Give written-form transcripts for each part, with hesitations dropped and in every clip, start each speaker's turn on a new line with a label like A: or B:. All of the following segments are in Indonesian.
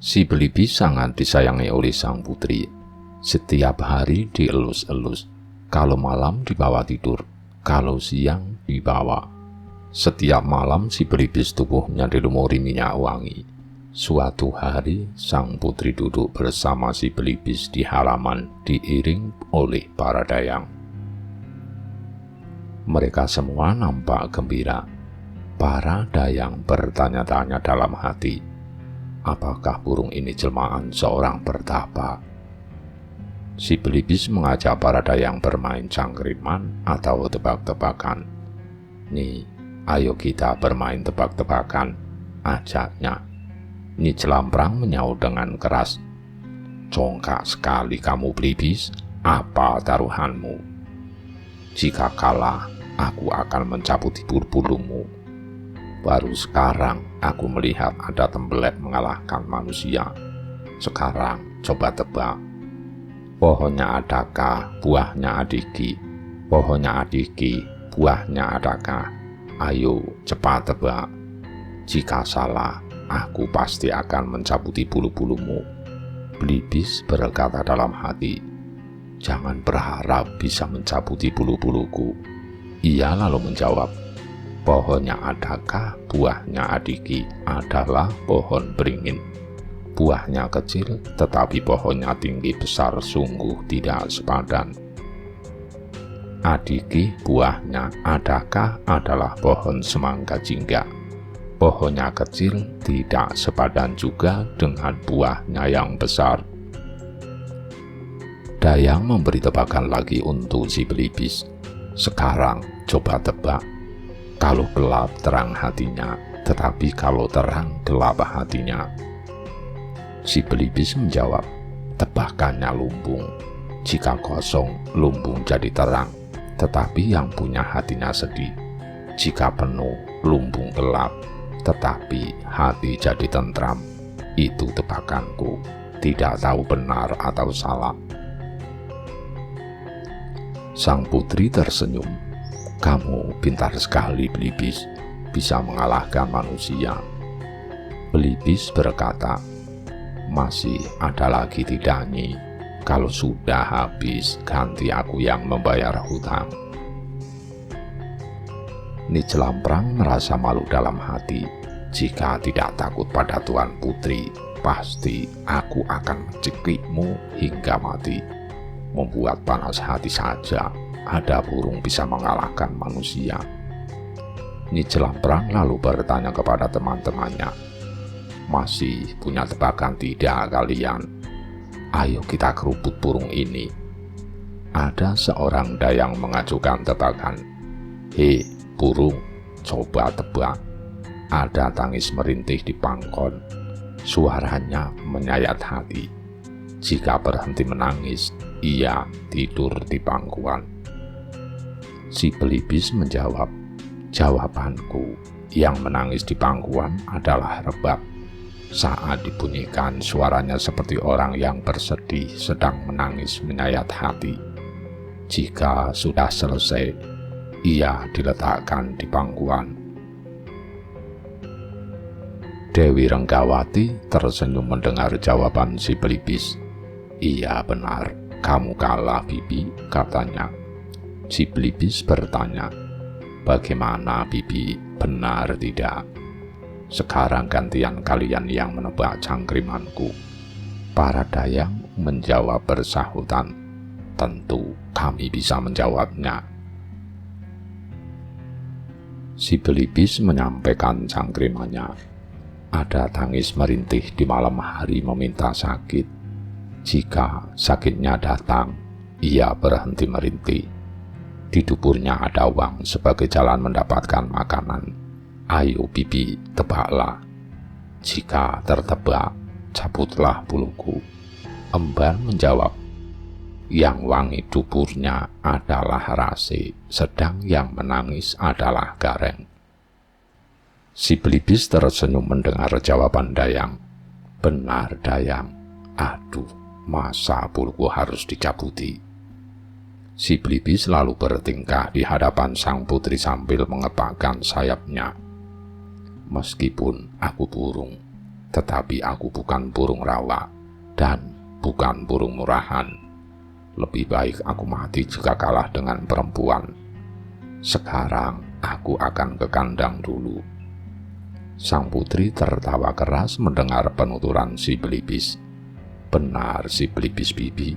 A: Si Belibis sangat disayangi oleh sang putri. Setiap hari dielus-elus, kalau malam dibawa tidur, kalau siang dibawa. Setiap malam si Belibis tubuhnya dilumuri minyak wangi. Suatu hari sang putri duduk bersama si Belibis di halaman diiring oleh para dayang. Mereka semua nampak gembira. Para dayang bertanya-tanya dalam hati, apakah burung ini jelmaan seorang pertapa? Si Belibis mengajak para dayang bermain cangkriman atau tebak-tebakan. Nih, ayo kita bermain tebak-tebakan, ajaknya. Ni Celamprang menyaut dengan keras. Congkak sekali kamu Belibis, apa taruhanmu? Jika kalah, aku akan mencabut bulu-bulumu. Baru sekarang aku melihat ada tembelek mengalahkan manusia. Sekarang coba tebak. Pohonnya adakah, buahnya adiki? Pohonnya adiki, buahnya adakah? Ayo cepat tebak. Jika salah, aku pasti akan mencabuti bulu-bulumu. Belibis berkata dalam hati, jangan berharap bisa mencabuti bulu-buluku. Ia lalu menjawab, pohonnya adakah, buahnya adiki adalah pohon beringin. Buahnya kecil, tetapi pohonnya tinggi besar, sungguh tidak sepadan. Adiki buahnya adakah adalah pohon semangka jingga. Pohonnya kecil, tidak sepadan juga dengan buahnya yang besar. Dayang memberi tebakan lagi untuk si Belibis. Sekarang coba tebak. Kalau gelap terang hatinya, tetapi kalau terang gelap hatinya. Si Belibis menjawab, tebakannya lumbung. Jika kosong, lumbung jadi terang, tetapi yang punya hatinya sedih. Jika penuh, lumbung gelap, tetapi hati jadi tentram. Itu tebakanku, tidak tahu benar atau salah. Sang putri tersenyum. Kamu pintar sekali Belibis, bisa mengalahkan manusia. Belibis berkata, masih ada lagi tidak Nyi? Kalau sudah habis, ganti aku yang membayar hutang. Ni Celamprang merasa malu dalam hati. Jika tidak takut pada Tuan Putri, pasti aku akan mencekikmu hingga mati. Membuat panas hati saja, ada burung bisa mengalahkan manusia. Ni Celamprang lalu bertanya kepada teman-temannya, masih punya tebakan tidak kalian? Ayo kita kerubut burung ini. Ada seorang dayang mengajukan tebakan. Hei burung, coba tebak. Ada tangis merintih di pangkon. Suaranya menyayat hati. Jika berhenti menangis, ia tidur di pangkuan. Si Belibis menjawab, jawabanku, yang menangis di pangkuan adalah rebab. Saat dibunyikan, suaranya seperti orang yang bersedih sedang menangis menyayat hati. Jika sudah selesai, ia diletakkan di pangkuan. Dewi Renggawati tersenyum mendengar jawaban si Belibis. Iya benar, kamu kalah Bibi, katanya. Si Belibis bertanya, bagaimana Bibi, benar tidak? Sekarang gantian kalian yang menebak cangkrimanku. Para dayang menjawab bersahutan, tentu kami bisa menjawabnya. Si Belibis menyampaikan cangkrimannya. Ada tangis merintih di malam hari meminta sakit. Jika sakitnya datang, ia berhenti merintih. Di duburnya ada uang sebagai jalan mendapatkan makanan. Ayo Bibi, tebaklah. Jika tertebak, cabutlah buluku. Emban menjawab, yang wangi duburnya adalah rasi, sedang yang menangis adalah gareng. Si Belibis tersenyum mendengar jawaban dayang. Benar dayang, aduh, masa buluku harus dicabuti? Si Belibis lalu bertingkah di hadapan sang putri sambil mengepakkan sayapnya. Meskipun aku burung, tetapi aku bukan burung rawa dan bukan burung murahan. Lebih baik aku mati jika kalah dengan perempuan. Sekarang aku akan ke kandang dulu." Sang putri tertawa keras mendengar penuturan si Belibis. Benar si Belibis Bibi.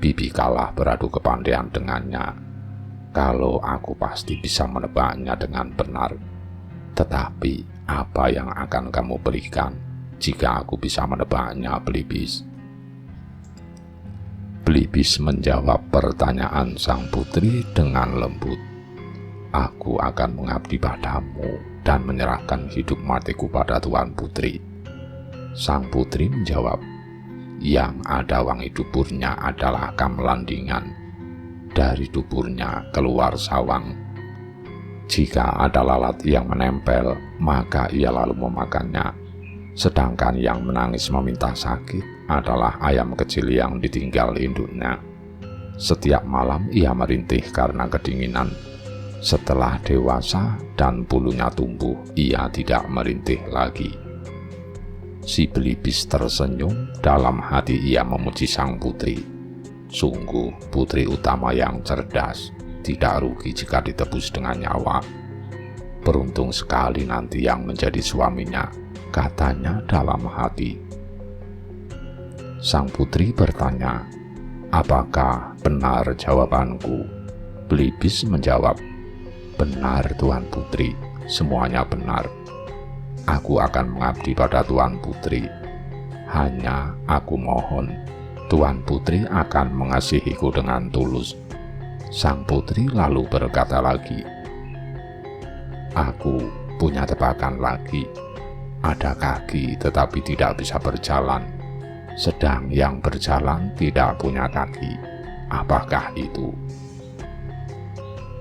A: Bibi kalah beradu kepandaian dengannya. Kalau aku pasti bisa menebaknya dengan benar. Tetapi apa yang akan kamu berikan jika aku bisa menebaknya, Belibis? Belibis menjawab pertanyaan sang putri dengan lembut. "Aku akan mengabdi padamu dan menyerahkan hidup matiku pada Tuan Putri." Sang putri menjawab, "Yang ada wangi duburnya adalah kamlandingan. Dari duburnya keluar sawang. Jika ada lalat yang menempel, maka ia lalu memakannya. Sedangkan yang menangis meminta sakit adalah ayam kecil yang ditinggal induknya. Setiap malam ia merintih karena kedinginan. Setelah dewasa dan bulunya tumbuh, ia tidak merintih lagi." Si Belibis tersenyum, dalam hati ia memuji sang putri. Sungguh putri utama yang cerdas, tidak rugi jika ditebus dengan nyawa. Beruntung sekali nanti yang menjadi suaminya, katanya dalam hati. Sang putri bertanya, "Apakah benar jawabanku?" Belibis menjawab, "Benar Tuan Putri, semuanya benar. Aku akan mengabdi pada Tuan Putri. Hanya aku mohon, Tuan Putri akan mengasihiku dengan tulus." Sang putri lalu berkata lagi, "Aku punya tebakan lagi. Ada kaki tetapi tidak bisa berjalan, sedang yang berjalan tidak punya kaki. Apakah itu?"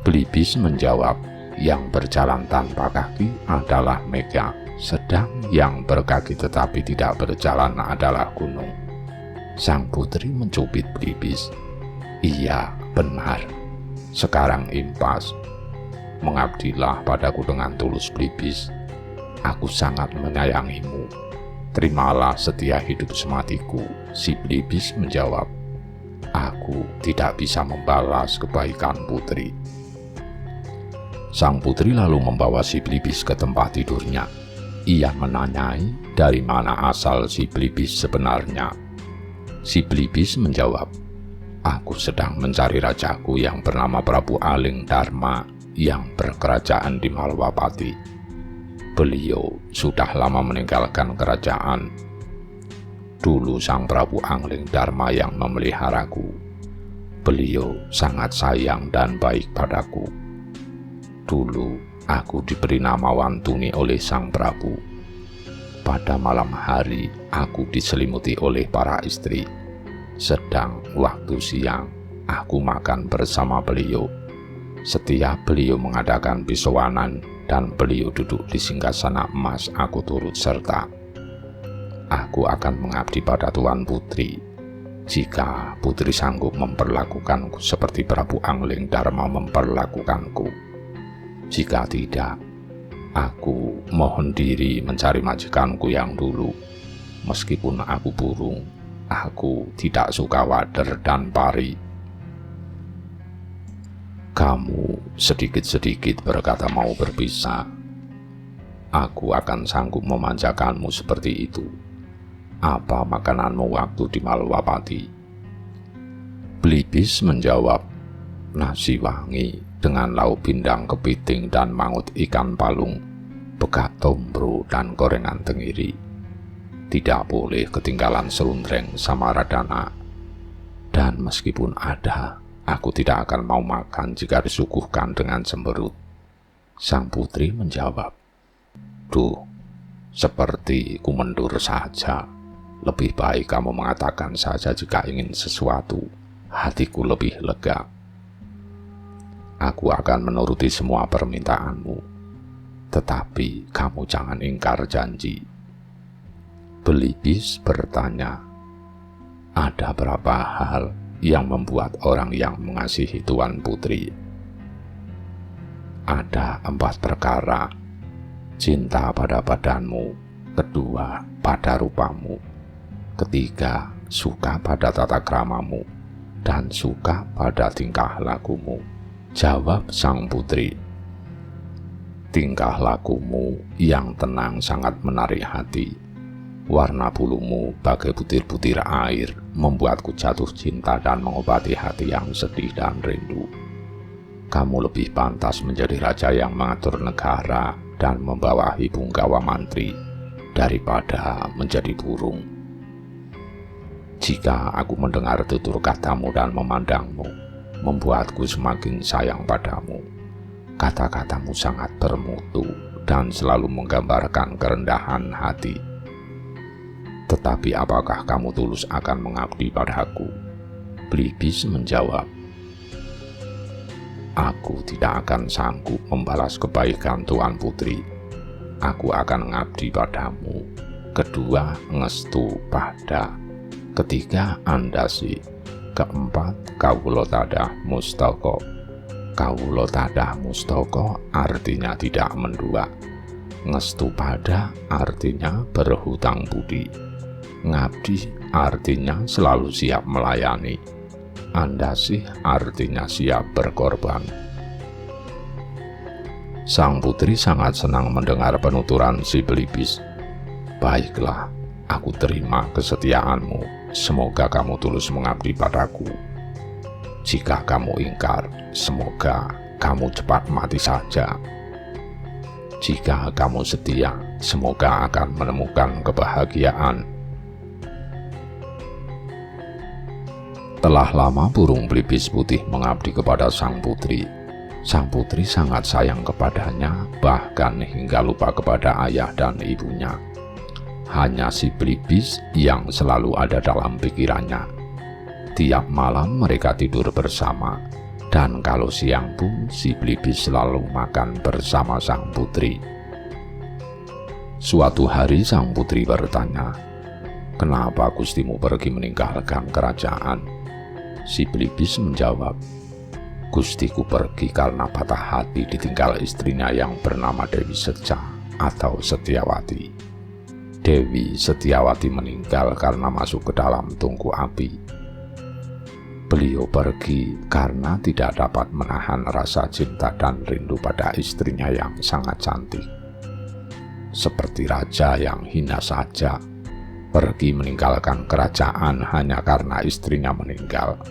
A: Belibis menjawab, "Yang berjalan tanpa kaki adalah mega, sedang yang berkaki tetapi tidak berjalan adalah gunung." Sang putri mencubit Belibis. "Iya, benar. Sekarang impas. Mengabdilah padaku dengan tulus, Belibis. Aku sangat menyayangimu. Terimalah setia hidup sematiku." Si Belibis menjawab, "Aku tidak bisa membalas kebaikan putri." Sang putri lalu membawa si Belibis ke tempat tidurnya. Ia menanyai dari mana asal si Belibis sebenarnya. Si Belibis menjawab, "Aku sedang mencari rajaku yang bernama Prabu Aling Dharma yang berkerajaan di Malwapati. Beliau sudah lama meninggalkan kerajaan. Dulu sang Prabu Aling Dharma yang memeliharaku. Beliau sangat sayang dan baik padaku. Dulu aku diberi nama Wantuni oleh sang Prabu. Pada malam hari aku diselimuti oleh para istri. Sedang waktu siang aku makan bersama beliau. Setiap beliau mengadakan bisowanan dan beliau duduk di singgasana emas, aku turut serta. Aku akan mengabdi pada Tuan Putri. Jika putri sanggup memperlakukanku seperti Prabu Aling Dharma memperlakukanku. Jika tidak, aku mohon diri mencari majikanku yang dulu. Meskipun aku burung, aku tidak suka wader dan pari." "Kamu sedikit-sedikit berkata mau berpisah. Aku akan sanggup memanjakanmu seperti itu. Apa makananmu waktu di Malwapati?" Belibis menjawab, "Nasi wangi dengan lauk pindang kepiting dan mangut ikan palung, bekak tombro dan gorengan tenggiri. Tidak boleh ketinggalan serundreng sama radana. Dan meskipun ada, aku tidak akan mau makan jika disuguhkan dengan cemberut." Sang putri menjawab, "Duh, seperti kumendur saja. Lebih baik kamu mengatakan saja jika ingin sesuatu, hatiku lebih lega. Aku akan menuruti semua permintaanmu, tetapi kamu jangan ingkar janji." Belibis bertanya, "Ada berapa hal yang membuat orang yang mengasihi Tuan Putri?" "Ada 4 perkara: cinta pada badanmu, Kedua, pada rupamu. Ketiga, suka pada tata kramamu. Dan suka pada tingkah lakumu. Jawab sang putri. Tingkah lakumu yang tenang sangat menarik hati. Warna bulumu bagai butir-butir air membuatku jatuh cinta dan mengobati hati yang sedih dan rindu. Kamu lebih pantas menjadi raja yang mengatur negara dan membawahi punggawa mantri daripada menjadi burung. Jika aku mendengar tutur katamu dan memandangmu, membuatku semakin sayang padamu. Kata-katamu sangat bermutu dan selalu menggambarkan kerendahan hati. Tetapi apakah kamu tulus akan mengabdi padaku? Belibis menjawab, aku tidak akan sanggup membalas kebaikan Tuan Putri. Aku akan mengabdi padamu. Kedua, ngestu pada. Ketiga, andasi. Keempat, kawula tadah mustaka. Kawula tadah mustaka artinya tidak mendua. Ngestu pada artinya berhutang budi. Ngabdi artinya selalu siap melayani. Andasi artinya siap berkorban. Sang putri sangat senang mendengar penuturan si Belibis. Baiklah, aku terima kesetiaanmu. Semoga kamu tulus mengabdi padaku. Jika kamu ingkar, semoga kamu cepat mati saja. Jika kamu setia, semoga akan menemukan kebahagiaan. Telah lama burung belibis putih mengabdi kepada sang putri. Sang putri sangat sayang kepadanya, bahkan hingga lupa kepada ayah dan ibunya. Hanya si Belibis yang selalu ada dalam pikirannya. Tiap malam mereka tidur bersama, dan kalau siang pun si Belibis selalu makan bersama sang putri. Suatu hari sang putri bertanya, "Kenapa gustimu pergi meninggalkan kerajaan?" Si Belibis menjawab, "Gustiku pergi karena patah hati ditinggal istrinya yang bernama Dewi Seca atau Setiawati." Dewi Setiawati meninggal karena masuk ke dalam tungku api. Beliau pergi karena tidak dapat menahan rasa cinta dan rindu pada istrinya yang sangat cantik. Seperti raja yang hina saja, pergi meninggalkan kerajaan hanya karena istrinya meninggal.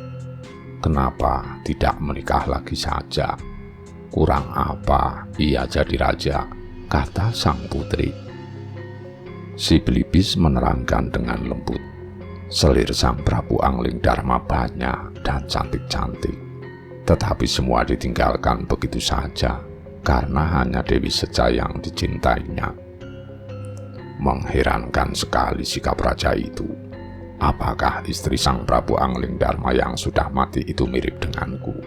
A: Kenapa tidak menikah lagi saja? Kurang apa ia jadi raja, kata sang putri. Si Belibis menerangkan dengan lembut, selir sang Prabu Angling Darma banyak dan cantik-cantik, tetapi semua ditinggalkan begitu saja karena hanya Dewi Seca yang dicintainya. Mengherankan sekali sikap raja itu. Apakah istri sang Prabu Angling Darma yang sudah mati itu mirip denganku?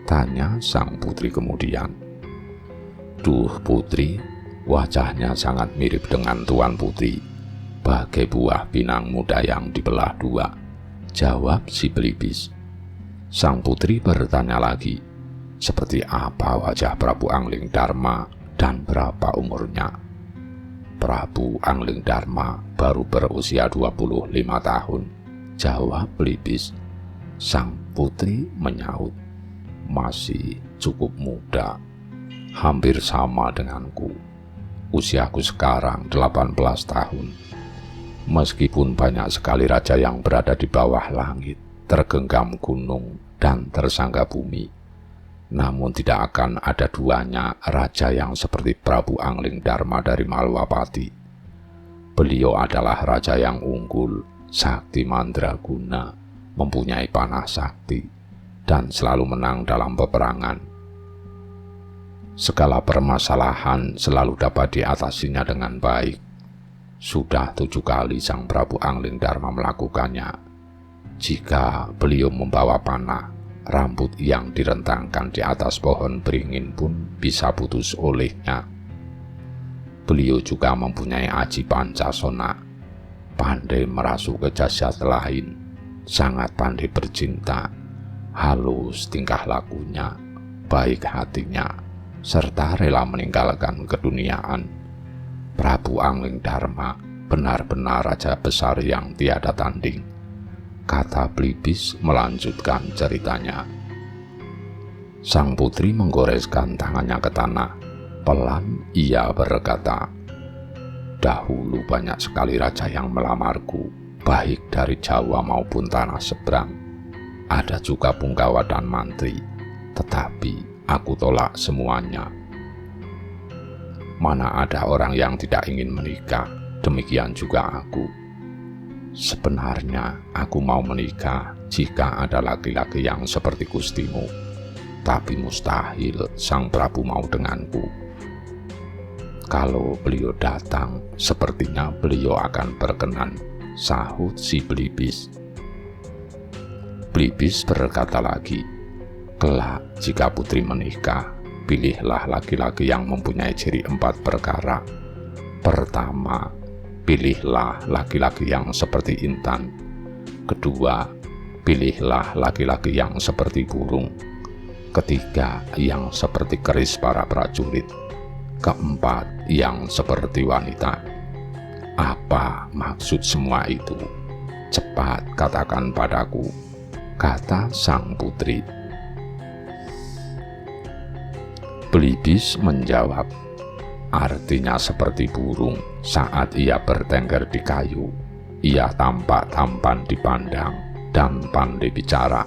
A: Tanya sang putri kemudian. Duh putri, wajahnya sangat mirip dengan Tuan Putri, bagai buah pinang muda yang dibelah dua, jawab si Belibis. Sang putri bertanya lagi, seperti apa wajah Prabu Angling Darma dan berapa umurnya? Prabu Angling Darma baru berusia 25 tahun, jawab Belibis. Sang putri menyaut, masih cukup muda, hampir sama denganku. Usiaku sekarang 18 tahun. Meskipun banyak sekali raja yang berada di bawah langit, tergenggam gunung, dan tersangga bumi, namun tidak akan ada duanya raja yang seperti Prabu Angling Darma dari Malwapati. Beliau adalah raja yang unggul, sakti mandraguna, mempunyai panah sakti, dan selalu menang dalam peperangan. Segala permasalahan selalu dapat diatasinya dengan baik. Sudah 7 kali sang Prabu Angling Darma melakukannya. Jika beliau membawa panah, rambut yang direntangkan di atas pohon beringin pun bisa putus olehnya. Beliau juga mempunyai aji pancasona, pandai merasuk ke jasad lain, sangat pandai bercinta, halus tingkah lakunya, baik hatinya, serta rela meninggalkan keduniaan. Prabu Angling Dharma benar-benar raja besar yang tiada tanding, kata Blibis melanjutkan ceritanya. Sang putri menggoreskan tangannya ke tanah. Pelan ia berkata, dahulu banyak sekali raja yang melamarku, baik dari Jawa maupun tanah seberang. Ada juga punggawa dan mantri, tetapi aku tolak semuanya. Mana ada orang yang tidak ingin menikah, demikian juga aku. Sebenarnya aku mau menikah jika ada laki-laki yang seperti gustimu, tapi mustahil sang Prabu mau denganku. Kalau beliau datang, sepertinya beliau akan berkenan, sahut si Blibis. Blibis berkata lagi, kelak jika putri menikah, pilihlah laki-laki yang mempunyai ciri 4 perkara. Pertama, pilihlah laki-laki yang seperti intan. Kedua, pilihlah laki-laki yang seperti burung. Ketiga, yang seperti keris para prajurit. Keempat, yang seperti wanita. Apa maksud semua itu? Cepat katakan padaku, kata sang putri. Blibis menjawab, artinya seperti burung saat ia bertengger di kayu. Ia tampak tampan dipandang dan pandai bicara.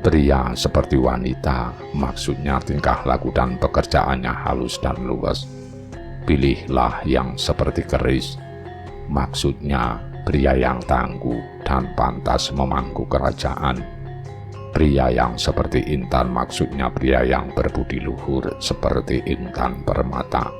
A: Pria seperti wanita, maksudnya tingkah laku dan pekerjaannya halus dan luwes. Pilihlah yang seperti keris, maksudnya pria yang tangguh dan pantas memangku kerajaan. Pria yang seperti intan, maksudnya pria yang berbudi luhur seperti intan permata.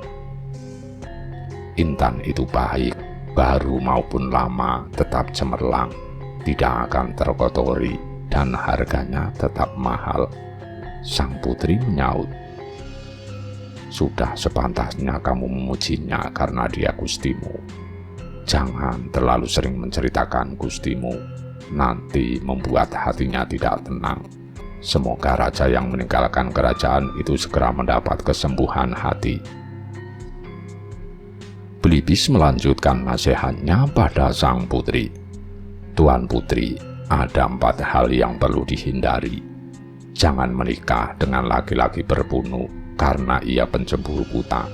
A: Intan itu baik, baru maupun lama tetap cemerlang, tidak akan terkotori, dan harganya tetap mahal. Sang putri menyaut, sudah sepantasnya kamu memujinya karena dia gustimu. Jangan terlalu sering menceritakan gustimu, nanti membuat hatinya tidak tenang. Semoga raja yang meninggalkan kerajaan itu segera mendapat kesembuhan hati. Blibis melanjutkan nasihatnya pada sang putri. Tuan putri, ada 4 hal yang perlu dihindari. Jangan menikah dengan laki-laki berbunu karena ia pencemburu buta,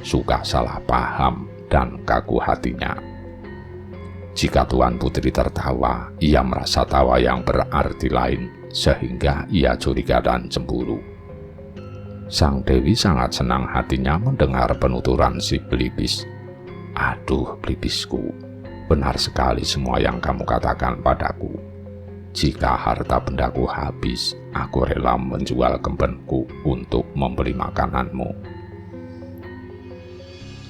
A: suka salah paham, dan kaku hatinya. Jika tuan putri tertawa, ia merasa tawa yang berarti lain, sehingga ia curiga dan cemburu. Sang Dewi sangat senang hatinya mendengar penuturan si Blibis. Aduh Blibisku, benar sekali semua yang kamu katakan padaku. Jika harta bendaku habis, aku rela menjual kembenku untuk membeli makananmu.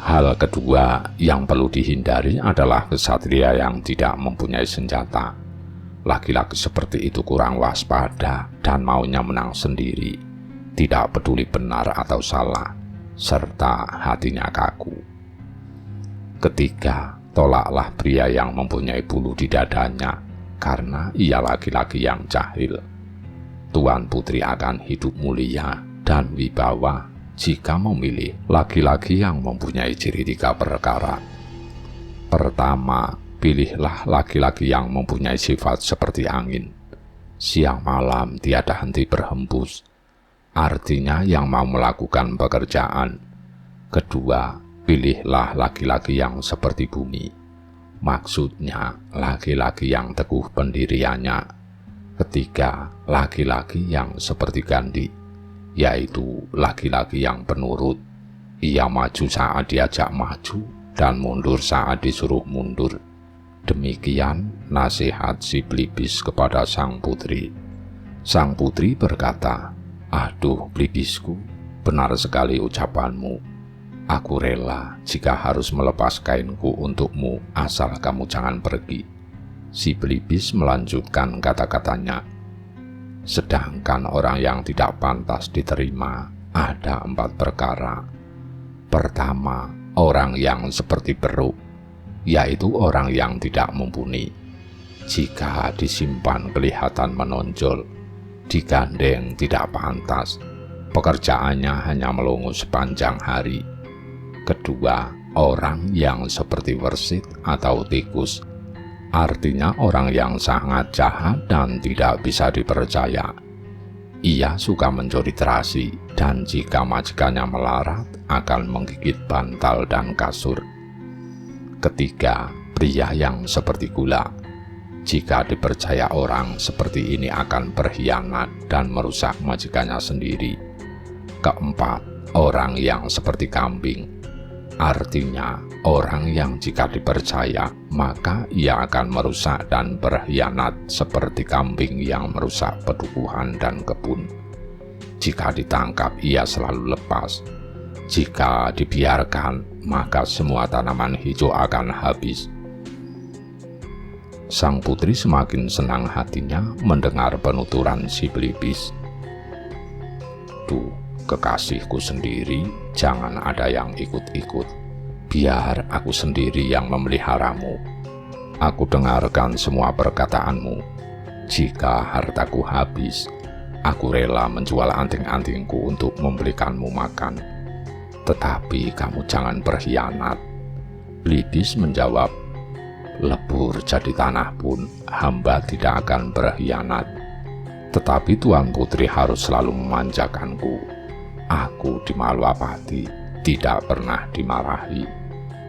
A: Hal kedua yang perlu dihindari adalah kesatria yang tidak mempunyai senjata. Laki-laki seperti itu kurang waspada dan maunya menang sendiri, tidak peduli benar atau salah, serta hatinya kaku. Ketiga, tolaklah pria yang mempunyai bulu di dadanya, karena ia laki-laki yang jahil. Tuan putri akan hidup mulia dan wibawa jika memilih laki-laki yang mempunyai ciri 3 perkara. Pertama, pilihlah laki-laki yang mempunyai sifat seperti angin. Siang malam tiada henti berhembus, artinya yang mau melakukan pekerjaan. Kedua, pilihlah laki-laki yang seperti bumi. Maksudnya laki-laki yang teguh pendiriannya. Ketiga, laki-laki yang seperti Gandhi, yaitu laki-laki yang penurut. Ia maju saat diajak maju dan mundur saat disuruh mundur. Demikian nasihat si Blibis kepada sang putri. Sang putri berkata, aduh Blibisku, benar sekali ucapanmu. Aku rela jika harus melepas kainku untukmu, asal kamu jangan pergi. Si Blibis melanjutkan kata-katanya. Sedangkan orang yang tidak pantas diterima ada 4 perkara. Pertama, orang yang seperti beruk, yaitu orang yang tidak mumpuni. Jika disimpan kelihatan menonjol, digandeng tidak pantas, pekerjaannya hanya melongo sepanjang hari. Kedua, orang yang seperti Wersit atau tikus, artinya orang yang sangat jahat dan tidak bisa dipercaya. Ia suka mencuri terasi, dan jika majikannya melarat, akan menggigit bantal dan kasur. Ketiga, pria yang seperti gula. Jika dipercaya orang seperti ini akan berkhianat dan merusak majikannya sendiri. Keempat, orang yang seperti kambing. Artinya, orang yang jika dipercaya, maka ia akan merusak dan berkhianat seperti kambing yang merusak pedukuhan dan kebun. Jika ditangkap, ia selalu lepas. Jika dibiarkan, maka semua tanaman hijau akan habis. Sang putri semakin senang hatinya mendengar penuturan si pelipis. Duh, kekasihku sendiri, jangan ada yang ikut-ikut. Biar aku sendiri yang memeliharamu. Aku dengarkan semua perkataanmu. Jika hartaku habis, aku rela menjual anting-antingku untuk membelikanmu makan. Tetapi kamu jangan berkhianat. Pelipis menjawab, lebur jadi tanah pun hamba tidak akan berkhianat. Tetapi Tuan Putri harus selalu memanjakanku. Aku di Malwapati tidak pernah dimarahi.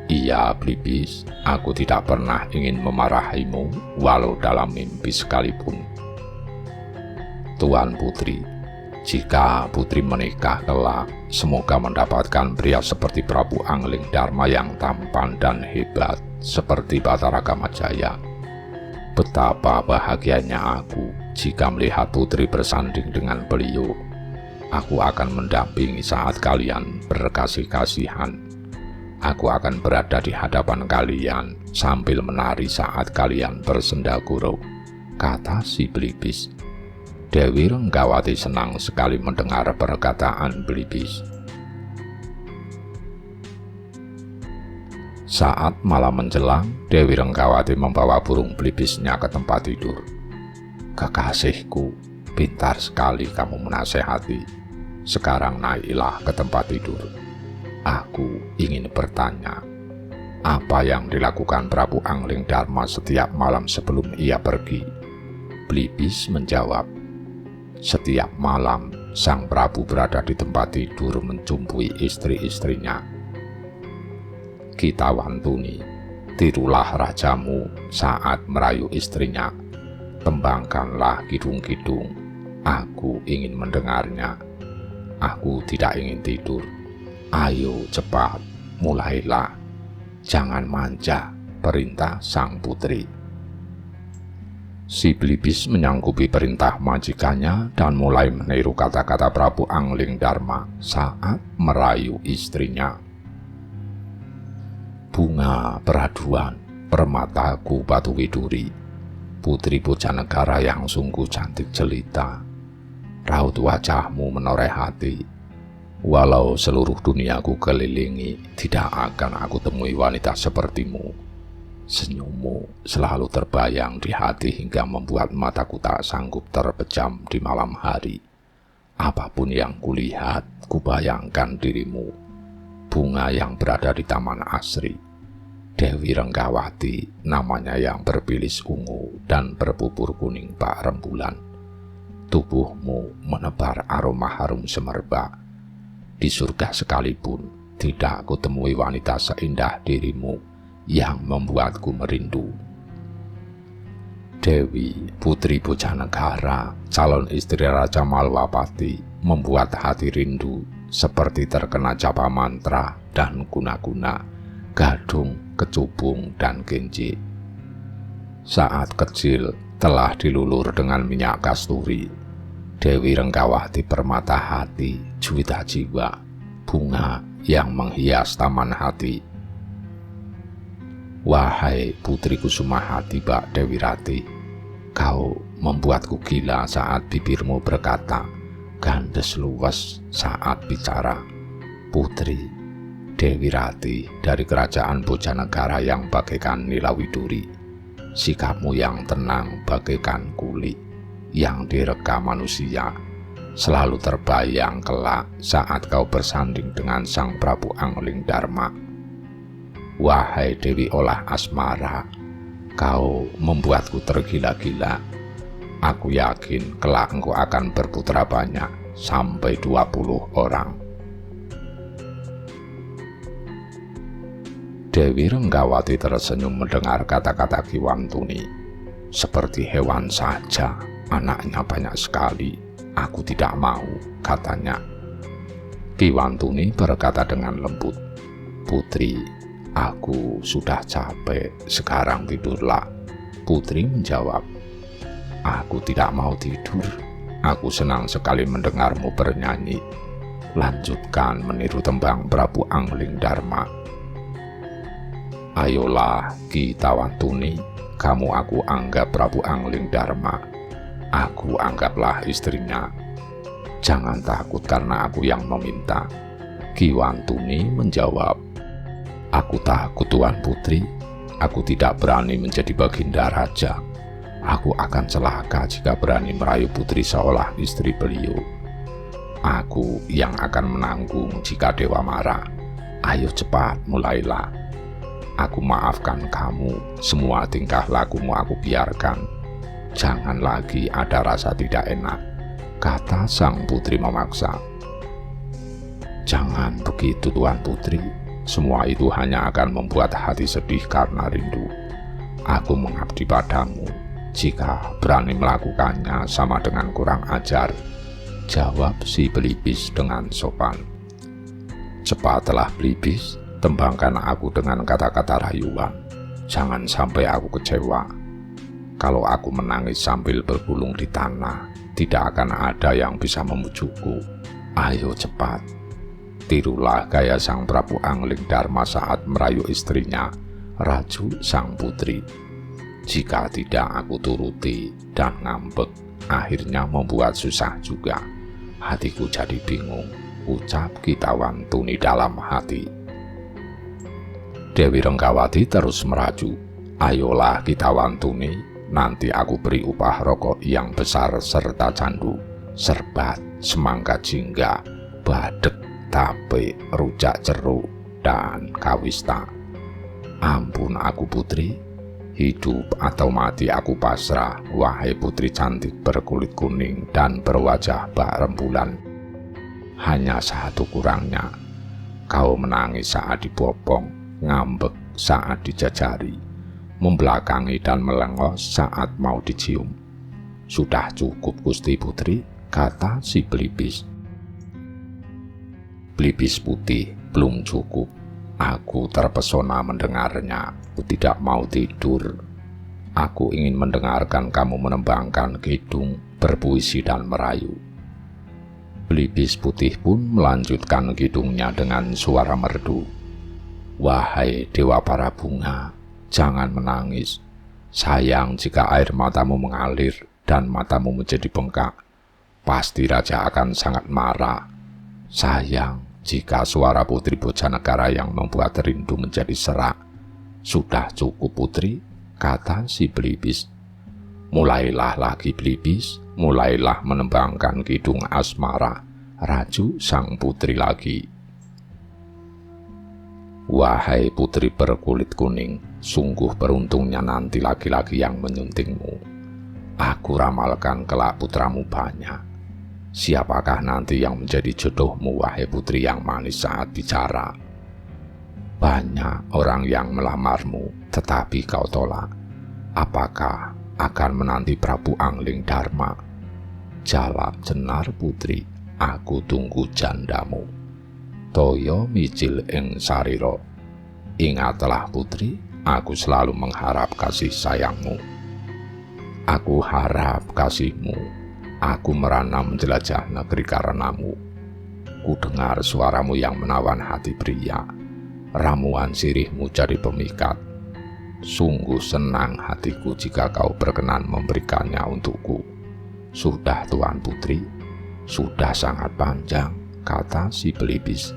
A: Iya, pelipis, aku tidak pernah ingin memarahimu walau dalam mimpi sekalipun. Tuan Putri, jika Putri menikah kelak, semoga mendapatkan pria seperti Prabu Angling Dharma yang tampan dan hebat seperti Batara Kamajaya. Betapa bahagianya aku jika melihat Putri bersanding dengan beliau. Aku akan mendampingi saat kalian berkasih-kasihan. Aku akan berada di hadapan kalian sambil menari saat kalian bersendagurau, kata si pelipis. Dewi Renggawati senang sekali mendengar perkataan pelipis. Saat malam menjelang, Dewi Renggawati membawa burung pelipisnya ke tempat tidur. Kekasihku, pintar sekali kamu menasehati. Sekarang naiklah ke tempat tidur. Aku ingin bertanya, apa yang dilakukan Prabu Angling Dharma setiap malam sebelum ia pergi? Pelipis menjawab, setiap malam sang Prabu berada di tempat tidur mencumbui istri-istrinya. Kita wantuni, tirulah rajamu saat merayu istrinya. Tembangkanlah kidung-kidung, aku ingin mendengarnya. Aku tidak ingin tidur. Ayo cepat, mulailah. Jangan manja, perintah sang putri. Si pelipis menyanggupi perintah majikannya dan mulai meniru kata-kata Prabu Angling Dharma saat merayu istrinya. Bunga peraduan, permataku batu widuri, putri Bojanegara yang sungguh cantik jelita. Raut wajahmu menoreh hati. Walau seluruh dunia ku kelilingi, tidak akan aku temui wanita sepertimu. Senyummu selalu terbayang di hati hingga membuat mataku tak sanggup terpejam di malam hari. Apapun yang kulihat, kubayangkan dirimu. Bunga yang berada di Taman Asri. Dewi Renggawati, namanya yang berbilis ungu dan berbubur kuning bak rembulan. Tubuhmu menebar aroma harum semerbak. Di surga sekalipun tidak kutemui wanita seindah dirimu yang membuatku merindu. Dewi, putri Bojanegara, calon istri Raja Malwapati, membuat hati rindu seperti terkena japa mantra dan guna-guna, gadung, kecubung, dan genji. Saat kecil telah dilulur dengan minyak kasturi. Dewi Renggawati permata hati, juwita jiwa, bunga yang menghias taman hati. Wahai putri kusuma hati Bak Dewi Rati, kau membuatku gila saat bibirmu berkata, gandes luwes saat bicara. Putri Dewi Rati dari kerajaan Bojanegara yang bagaikan nila widuri, sikapmu yang tenang bagaikan kulit yang direka manusia, selalu terbayang kelak saat kau bersanding dengan Sang Prabu Anglingdarma. Wahai Dewi Olah Asmara, kau membuatku tergila-gila. Aku yakin kelak engkau akan berputra banyak, sampai 20 orang. Dewi Renggawati tersenyum mendengar kata-kata Ki Wantuni. Seperti hewan saja, anaknya banyak sekali. Aku tidak mau, katanya. Ki Wantuni berkata dengan lembut, "Putri, aku sudah capek, sekarang tidurlah." Putri menjawab, "Aku tidak mau tidur. Aku senang sekali mendengarmu bernyanyi. Lanjutkan meniru tembang Prabu Anglingdarma." "Ayolah Ki Tawantuni, kamu aku anggap Prabu Anglingdarma. Aku anggaplah istrinya. Jangan takut karena aku yang meminta." Ki Wantuni menjawab, "Aku takut Tuan Putri. Aku tidak berani menjadi baginda raja. Aku akan celaka jika berani merayu putri seolah istri beliau. Aku yang akan menanggung jika dewa marah. Ayo cepat, mulailah. Aku maafkan kamu, semua tingkah lakumu aku biarkan. Jangan lagi ada rasa tidak enak," kata sang putri memaksa. "Jangan begitu Tuan Putri, semua itu hanya akan membuat hati sedih karena rindu. Aku mengabdi padamu, jika berani melakukannya sama dengan kurang ajar," jawab si Belibis dengan sopan. "Cepatlah Belibis, tembangkan aku dengan kata-kata rayuan. Jangan sampai aku kecewa. Kalau aku menangis sambil bergulung di tanah, tidak akan ada yang bisa memujukku. Ayo cepat." Tirulah gaya Sang Prabu Anglingdarma saat merayu istrinya, raju sang putri. Jika tidak aku turuti dan ngambek, akhirnya membuat susah juga. Hatiku jadi bingung, ucap Ki Tawantuni dalam hati. Dewi Renggawati terus meraju. "Ayolah Ki Tawantuni, nanti aku beri upah rokok yang besar serta candu, serbat, semangka jingga, badek, tape, rujak jeruk, dan kawista. Ampun aku putri, hidup atau mati aku pasrah, wahai putri cantik berkulit kuning dan berwajah bak rembulan. Hanya satu kurangnya, kau menangis saat dibopong, ngambek saat dijajari, membelakangi dan melengos saat mau dicium. Sudah cukup Gusti Putri," kata si Belibis. Belibis putih, "Belum cukup. Aku terpesona mendengarnya. Aku tidak mau tidur. Aku ingin mendengarkan kamu menembangkan kidung, berpuisi dan merayu." Belibis putih pun melanjutkan kidungnya dengan suara merdu. "Wahai dewa para bunga, jangan menangis. Sayang jika air matamu mengalir dan matamu menjadi bengkak. Pasti raja akan sangat marah. Sayang jika suara putri Bojanegara yang membuat rindu menjadi serak. Sudah cukup putri," kata si Belibis. "Mulailah lagi Belibis, mulailah menembangkan kidung asmara," raju sang putri lagi. "Wahai putri berkulit kuning, sungguh beruntungnya nanti laki-laki yang menyuntingmu. Aku ramalkan kelak putramu banyak. Siapakah nanti yang menjadi jodohmu, wahai putri yang manis saat bicara? Banyak orang yang melamarmu, tetapi kau tolak. Apakah akan menanti Prabu Anglingdarma? Jalak jenar putri, aku tunggu jandamu. Toyo micil ing sariro. Ingatlah putri, aku selalu mengharap kasih sayangmu. Aku harap kasihmu. Aku merana menjelajah negeri karenamu. Ku dengar suaramu yang menawan hati pria. Ramuan sirihmu jadi pemikat. Sungguh senang hatiku jika kau berkenan memberikannya untukku." "Sudah Tuan Putri, sudah sangat panjang," kata si Belibis.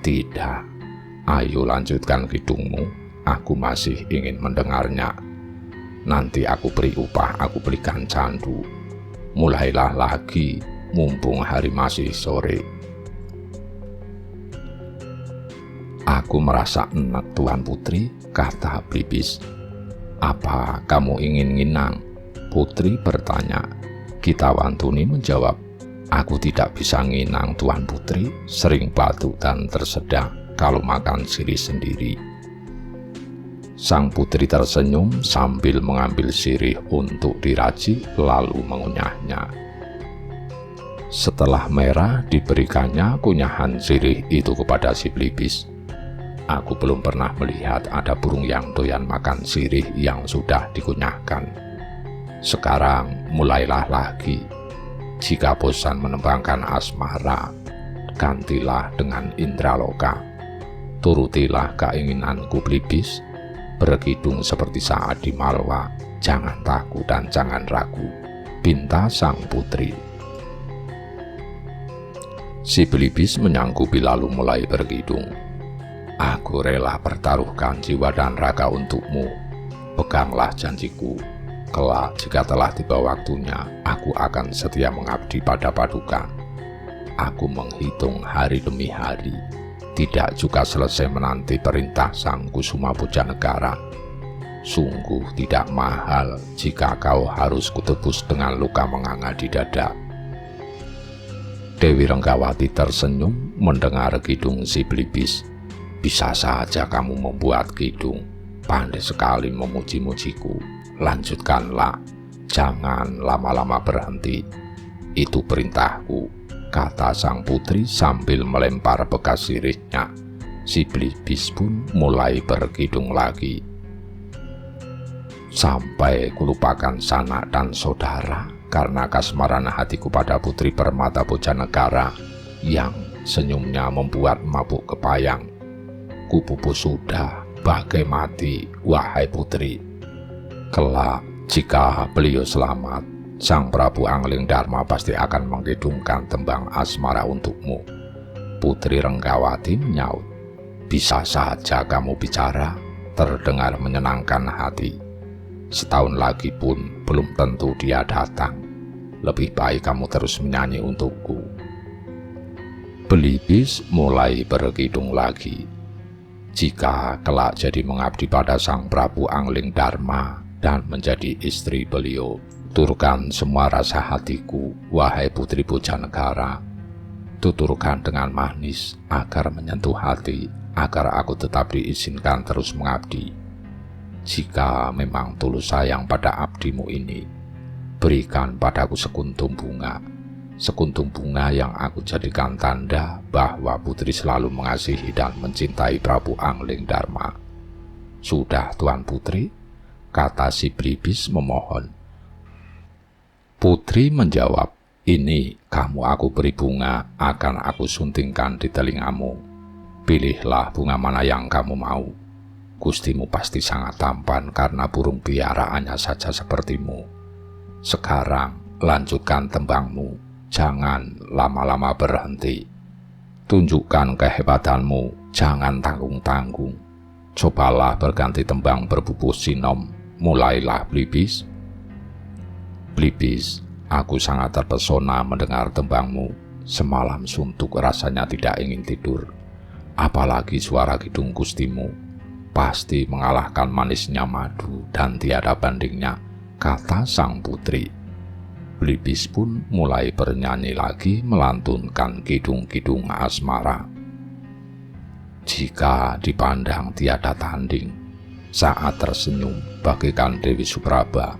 A: "Tidak, ayo lanjutkan kidungmu. Aku masih ingin mendengarnya. Nanti aku beri upah, aku berikan candu. Mulailah lagi, mumpung hari masih sore. Aku merasa enak, Tuan Putri, kata Blibis. Apa kamu ingin nginang? Putri bertanya. Kitawantuni menjawab, aku tidak bisa nginang, Tuan Putri, sering batuk dan tersedak kalau makan sirih sendiri. Sang putri tersenyum sambil mengambil sirih untuk diracik lalu mengunyahnya. Setelah merah diberikannya kunyahan sirih itu kepada si Blibis. Aku belum pernah melihat ada burung yang doyan makan sirih yang sudah dikunyahkan. Sekarang mulailah lagi. Jika bosan menembangkan asmara, gantilah dengan indraloka. Turutilah keinginanku, Blibis. Berkidung seperti saat di Malwa, jangan takut dan jangan ragu, pinta sang putri. Si Blibis menyanggupi lalu mulai berkidung. Aku rela pertaruhkan jiwa dan raga untukmu. Peganglah janjiku. Kelak jika telah tiba waktunya, aku akan setia mengabdi pada Paduka. Aku menghitung hari demi hari, tidak juga selesai menanti perintah sang Kusuma Pujanegara. Sungguh tidak mahal jika kau harus kutebus dengan luka menganga di dada. Dewi Renggawati tersenyum mendengar kidung si Blibis. Bisa saja kamu membuat kidung, pandai sekali memuji-mujiku. Lanjutkanlah, jangan lama-lama berhenti. Itu perintahku, kata sang putri sambil melempar bekas sirihnya. Si Blibis pun mulai berkidung lagi. Sampai kulupakan sanak dan saudara karena kasmaran hatiku pada putri permata Pujanegara yang senyumnya membuat mabuk kepayang. Kupupus sudah, bagai mati, wahai putri. Kelak, jika beliau selamat, Sang Prabu Anglingdarma pasti akan mengkidungkan tembang asmara untukmu. Putri Renggawati menyaut. Bisa saja kamu bicara, terdengar menyenangkan hati. Setahun lagi pun belum tentu dia datang. Lebih baik kamu terus menyanyi untukku. Blibis mulai berkidung lagi. Jika kelak jadi mengabdi pada Sang Prabu Anglingdarma dan menjadi istri beliau, tuturkan semua rasa hatiku, wahai putri Pujanegara. Tuturkan dengan manis agar menyentuh hati, agar aku tetap diizinkan terus mengabdi. Jika memang tulus sayang pada abdimu ini, berikan padaku sekuntum bunga yang aku jadikan tanda bahwa putri selalu mengasihi dan mencintai Prabu Anglingdarma. Sudah, Tuan Putri, kata si Blibis memohon. Putri menjawab, ini kamu aku beri bunga, akan aku suntingkan di telingamu. Pilihlah bunga mana yang kamu mau. Gustimu pasti sangat tampan karena burung piaraannya saja sepertimu. Sekarang lanjutkan tembangmu. Jangan lama-lama berhenti. Tunjukkan kehebatanmu, jangan tanggung-tanggung. Cobalah berganti tembang berbubuh sinom. Mulailah, Blibis. Blibis, aku sangat terpesona mendengar tembangmu. Semalam suntuk rasanya tidak ingin tidur. Apalagi suara kidung gustimu. Pasti mengalahkan manisnya madu dan tiada bandingnya, kata sang putri. Blibis pun mulai bernyanyi lagi melantunkan kidung-kidung asmara. Jika dipandang tiada tanding, saat tersenyum bagaikan Dewi Supraba,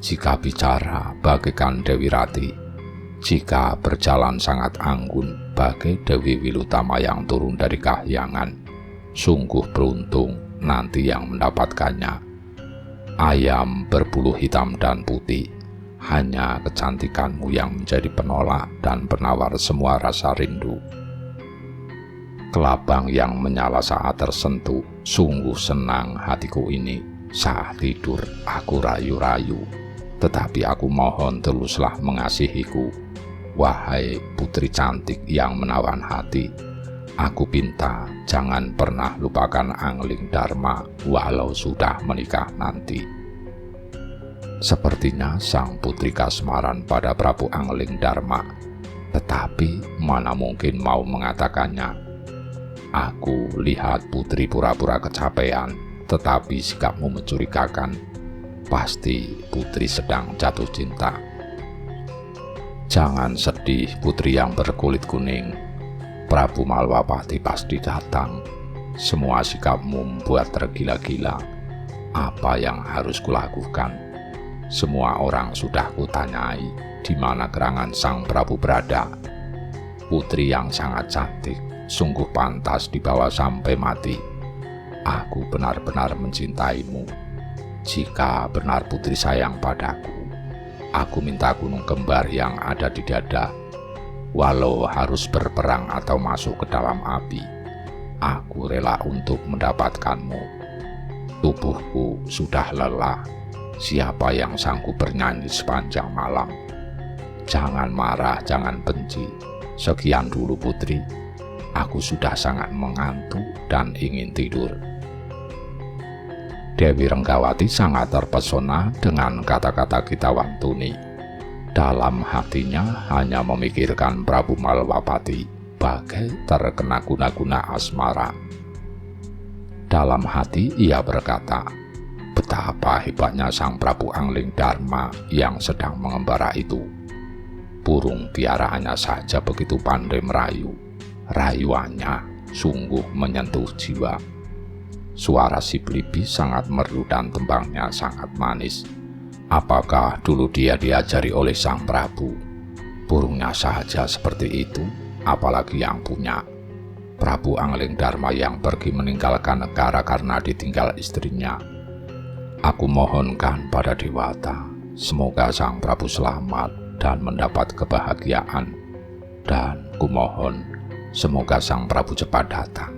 A: jika bicara bagaikan Dewi Rati, jika berjalan sangat anggun bagai Dewi Wilutama yang turun dari kahyangan. Sungguh beruntung nanti yang mendapatkannya. Ayam berbulu hitam dan putih, hanya kecantikanmu yang menjadi penolak dan penawar semua rasa rindu. Kelabang yang menyala saat tersentuh, sungguh senang hatiku ini. Saat tidur aku rayu-rayu, tetapi aku mohon teruslah mengasihiku. Wahai putri cantik yang menawan hati, aku pinta jangan pernah lupakan Anglingdarma walau sudah menikah nanti. Sepertinya sang putri kasmaran pada Prabu Anglingdarma tetapi mana mungkin mau mengatakannya. Aku lihat putri pura-pura kecapean, tetapi sikapmu mencurigakan. Pasti putri sedang jatuh cinta. Jangan sedih, putri yang berkulit kuning. Prabu Malwapati pasti datang. Semua sikapmu membuat tergila-gila. Apa yang harus kulakukan? Semua orang sudah kutanyai di mana gerangan sang Prabu berada. Putri yang sangat cantik, sungguh pantas dibawa sampai mati. Aku benar-benar mencintaimu. Jika benar putri sayang padaku, aku minta gunung kembar yang ada di dada. Walau harus berperang atau masuk ke dalam api, aku rela untuk mendapatkanmu. Tubuhku sudah lelah. Siapa yang sanggup bernyanyi sepanjang malam? Jangan marah, jangan benci. Sekian dulu putri. Aku sudah sangat mengantuk dan ingin tidur. Dewi Renggawati sangat terpesona dengan kata-kata Kitawantuni. Dalam hatinya hanya memikirkan Prabu Malwapati bagai terkena guna-guna asmara. Dalam hati ia berkata, betapa hebatnya sang Prabu Angling Dharma yang sedang mengembara itu. Burung piaraannya saja begitu pandai merayu. Rayuannya sungguh menyentuh jiwa. Suara si Blibis sangat merdu dan tembangnya sangat manis. Apakah dulu dia diajari oleh sang Prabu? Burungnya saja seperti itu, apalagi yang punya. Prabu Angling Dharma yang pergi meninggalkan negara karena ditinggal istrinya. Aku mohonkan pada Dewata, semoga sang Prabu selamat dan mendapat kebahagiaan. Dan kumohon, semoga sang Prabu cepat datang.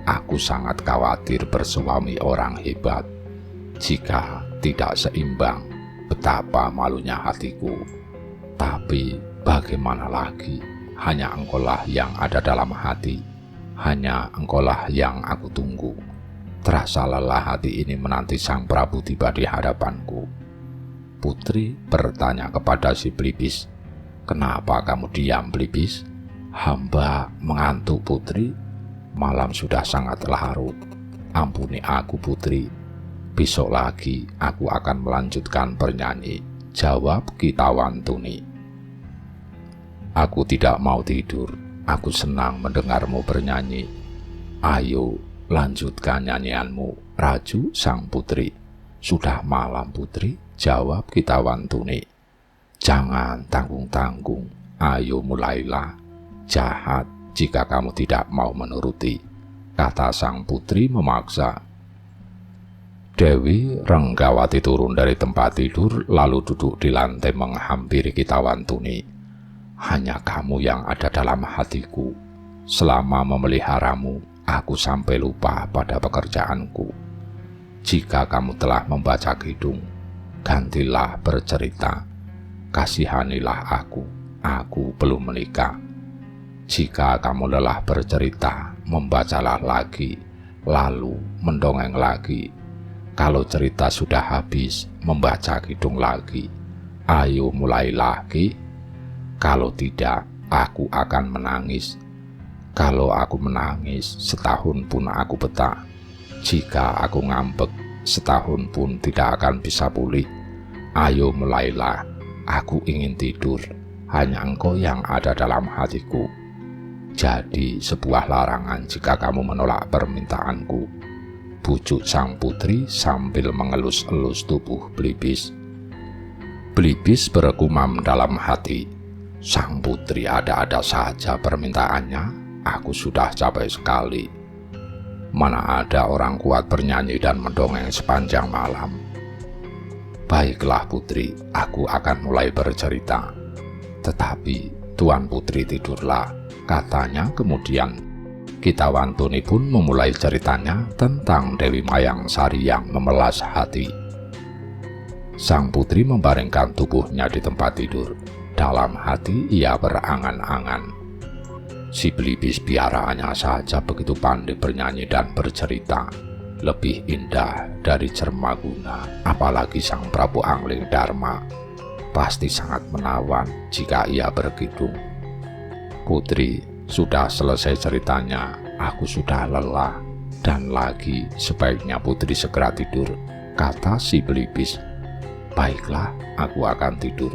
A: Aku sangat khawatir bersuami orang hebat. Jika tidak seimbang, betapa malunya hatiku. Tapi bagaimana lagi? Hanya engkaulah yang ada dalam hati. Hanya engkaulah yang aku tunggu. Terasa lelah hati ini menanti sang Prabu tiba di hadapanku. Putri bertanya kepada si Blibis, kenapa kamu diam, Blibis? Hamba mengantuk, Putri. Malam sudah sangat larut. Ampuni aku, Putri. Besok lagi aku akan melanjutkan bernyanyi, jawab Kitawantuni. Aku tidak mau tidur. Aku senang mendengarmu bernyanyi. Ayo, lanjutkan nyanyianmu, raju sang putri. Sudah malam, Putri, jawab Kitawantuni. Jangan tanggung-tanggung. Ayo mulailah. Jahat jika kamu tidak mau menuruti, kata sang putri memaksa. Dewi Renggawati turun dari tempat tidur lalu duduk di lantai menghampiri Kitawantuni. Hanya kamu yang ada dalam hatiku. Selama memeliharamu, aku sampai lupa pada pekerjaanku. Jika kamu telah membaca kidung, gantilah bercerita. Kasihanilah aku belum menikah. Jika kamu lelah bercerita, membacalah lagi, lalu mendongeng lagi. Kalau cerita sudah habis, membaca kidung lagi. Ayo mulai lagi. Kalau tidak, aku akan menangis. Kalau aku menangis, setahun pun aku betah. Jika aku ngambek, setahun pun tidak akan bisa pulih. Ayo mulailah, aku ingin tidur. Hanya engkau yang ada dalam hatiku. Jadi sebuah larangan jika kamu menolak permintaanku, bujuk sang putri sambil mengelus-elus tubuh Blibis. Blibis bergumam dalam hati, sang putri ada-ada saja permintaannya, aku sudah capek sekali. Mana ada orang kuat bernyanyi dan mendongeng sepanjang malam. Baiklah putri, aku akan mulai bercerita. Tetapi Tuan Putri tidurlah, katanya kemudian. Kitawantuni pun memulai ceritanya tentang Dewi Mayang Sari yang memelas hati. Sang putri membaringkan tubuhnya di tempat tidur. Dalam hati ia berangan-angan. Si Blibis piaraannya saja begitu pandai bernyanyi dan bercerita. Lebih indah dari Cermaguna, apalagi sang Prabu Angling Dharma. Pasti sangat menawan jika ia berkidung. Putri, sudah selesai ceritanya. Aku sudah lelah. Dan lagi sebaiknya Putri segera tidur, kata si Belibis. Baiklah, aku akan tidur.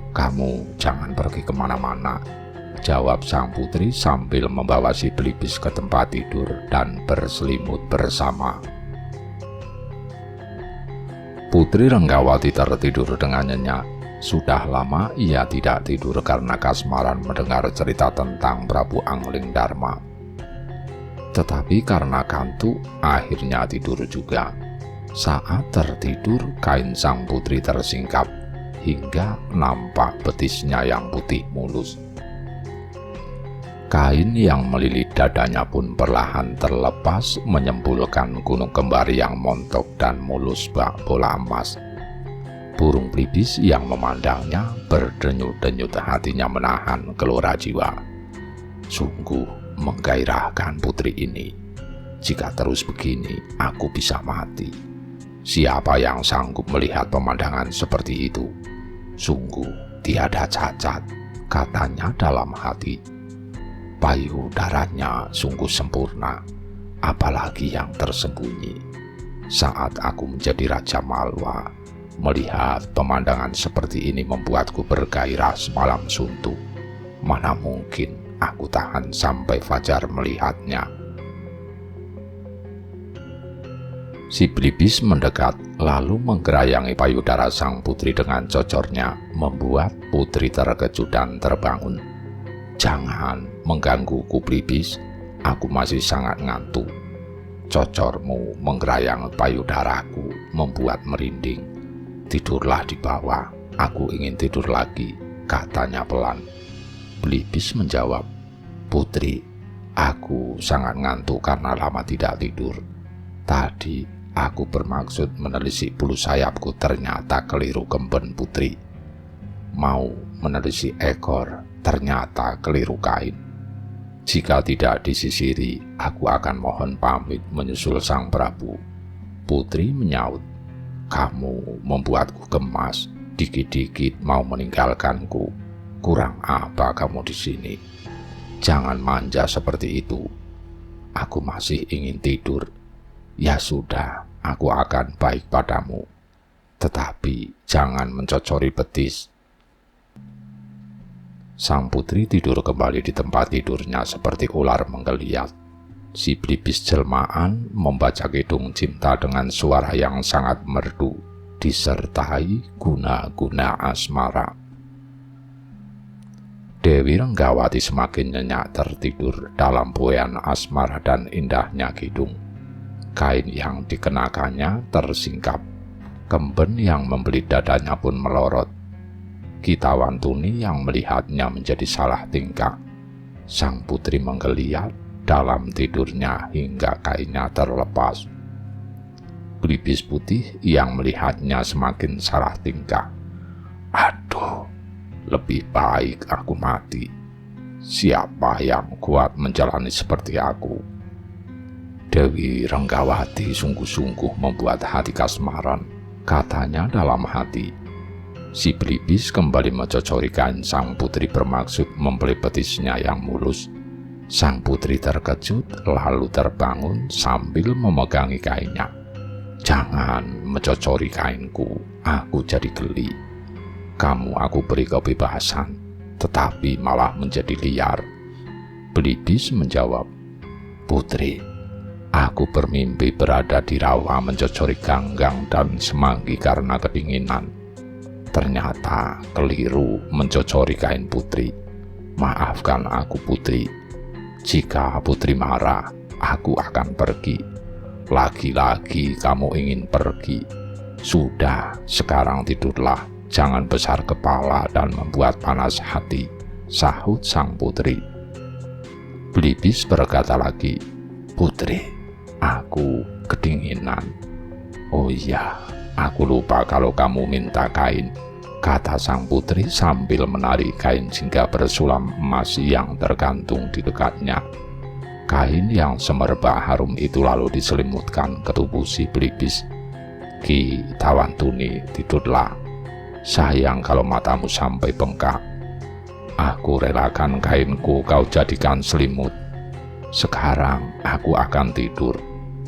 A: Kamu jangan pergi kemana-mana, jawab sang putri sambil membawa si Belibis ke tempat tidur dan berselimut bersama. Putri Renggawati tertidur dengan nyenyak. Sudah lama ia tidak tidur karena kasmaran mendengar cerita tentang Prabu Angling Darma. Tetapi karena kantuk, akhirnya tidur juga. Saat tertidur, kain sang putri tersingkap hingga nampak betisnya yang putih mulus. Kain yang melilit dadanya pun perlahan terlepas, menyembulkan gunung kembar yang montok dan mulus bak bola emas. Burung Belibis yang memandangnya berdenyut-denyut, hatinya menahan gelora jiwa. Sungguh menggairahkan putri ini. Jika terus begini, aku bisa mati. Siapa yang sanggup melihat pemandangan seperti itu? Sungguh tiada cacat, katanya dalam hati. Payudaranya sungguh sempurna, apalagi yang tersembunyi. Saat aku menjadi Raja Malwa, melihat pemandangan seperti ini membuatku bergairah semalam suntuk. Mana mungkin aku tahan sampai fajar melihatnya. Si Belibis mendekat, lalu menggerayangi payudara sang putri dengan cocornya, membuat putri terkejut dan terbangun. Jangan menggangguku, Belibis, aku masih sangat ngantuk. Cocormu menggerayangi payudaraku membuat merinding. Tidurlah di bawah, aku ingin tidur lagi, katanya pelan. Belibis menjawab, Putri, aku sangat ngantuk karena lama tidak tidur. Tadi aku bermaksud menelisik bulu sayapku, ternyata keliru kemben, Putri. Mau menelisik ekor, ternyata keliru kain. Jika tidak disisiri, aku akan mohon pamit menyusul sang Prabu. Putri menyaut, kamu membuatku gemas, dikit-dikit mau meninggalkanku. Kurang apa kamu di sini? Jangan manja seperti itu. Aku masih ingin tidur. Ya sudah, aku akan baik padamu. Tetapi jangan mencocori betis. Sang putri tidur kembali di tempat tidurnya seperti ular menggeliat. Si Belibis jelmaan membaca kidung cinta dengan suara yang sangat merdu, disertai guna-guna asmara. Dewi Renggawati semakin nyenyak tertidur dalam buayan asmara dan indahnya kidung. Kain yang dikenakannya tersingkap, kemben yang membelit dadanya pun melorot. Kitawan Tuni yang melihatnya menjadi salah tingkah. Sang putri menggeliat dalam tidurnya hingga kainnya terlepas. Belibis putih yang melihatnya semakin salah tingkah. Aduh, lebih baik aku mati. Siapa yang kuat menjalani seperti aku? Dewi Renggawati sungguh-sungguh membuat hati kasmaran, katanya dalam hati. Si Belibis kembali mencocori kain sang putri bermaksud membeli betisnya yang mulus. Sang putri terkejut lalu terbangun sambil memegangi kainnya. Jangan mencocori kainku, aku jadi geli. Kamu aku beri kebebasan, tetapi malah menjadi liar. Belibis menjawab, Putri, aku bermimpi berada di rawa mencocori ganggang dan semanggi karena kedinginan. Ternyata keliru mencocori kain Putri. Maafkan aku, Putri. Jika Putri marah, aku akan pergi. Lagi-lagi kamu ingin pergi. Sudah, sekarang tidurlah. Jangan besar kepala dan membuat panas hati, sahut sang putri. Belibis berkata lagi, Putri, aku kedinginan. Oh iya, aku lupa kalau kamu minta kain, kata sang putri sambil menarik kain hingga bersulam emas yang tergantung di dekatnya. Kain yang semerbak harum itu lalu diselimutkan ke tubuh si Belibis. Ki Tawantuni, tidurlah. Sayang kalau matamu sampai bengkak. Aku relakan kainku kau jadikan selimut. Sekarang aku akan tidur.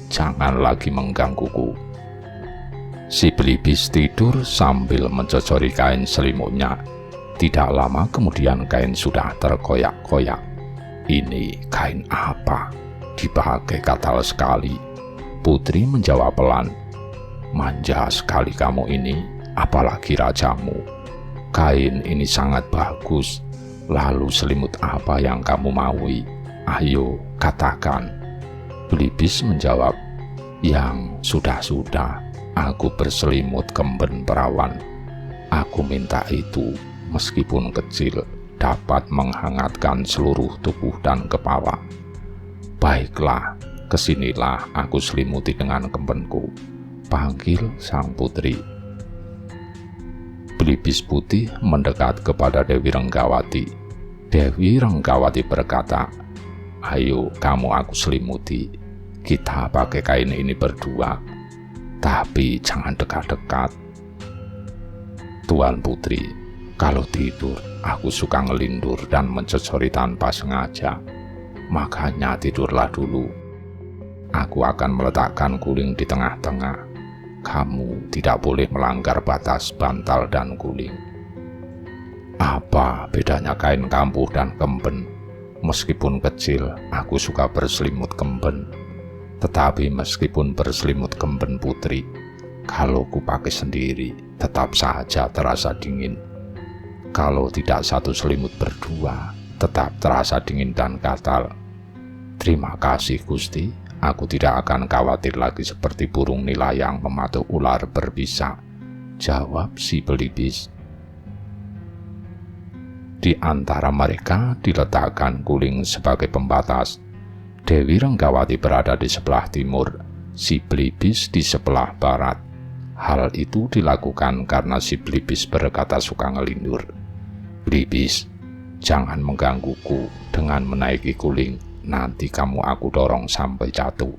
A: Jangan lagi menggangguku. Si Belibis tidur sambil mencocori kain selimutnya. Tidak lama kemudian kain sudah terkoyak-koyak. Ini kain apa? Dipakai katal sekali. Putri menjawab pelan. Manja sekali kamu ini, apalagi rajamu. Kain ini sangat bagus. Lalu selimut apa yang kamu maui? Ayo, katakan. Belibis menjawab, yang sudah-sudah, aku berselimut kemben perawan. Aku minta itu, meskipun kecil, dapat menghangatkan seluruh tubuh dan kepala. Baiklah, kesinilah aku selimuti dengan kembenku, panggil sang putri. Belibis putih mendekat kepada Dewi Renggawati. Dewi Renggawati berkata, ayo kamu aku selimuti, kita pakai kain ini berdua, tapi jangan dekat-dekat. Tuan Putri, kalau tidur aku suka ngelindur dan mencocori tanpa sengaja, makanya tidurlah dulu. Aku akan meletakkan guling di tengah-tengah. Kamu tidak boleh melanggar batas bantal dan guling. Apa bedanya kain kampuh dan kemben? Meskipun kecil, aku suka berselimut kemben. Tetapi meskipun berselimut kemben putri, kalau kupakai sendiri, tetap saja terasa dingin. Kalau tidak satu selimut berdua, tetap terasa dingin dan gatal. Terima kasih Gusti, aku tidak akan khawatir lagi seperti burung nila yang mematuk ular berbisa, jawab si Belibis. Di antara mereka diletakkan guling sebagai pembatas. Dewi Renggawati berada di sebelah timur, si Belibis di sebelah barat. Hal itu dilakukan karena si Belibis berkata suka ngelindur. Belibis, jangan menggangguku dengan menaiki guling, nanti kamu aku dorong sampai jatuh.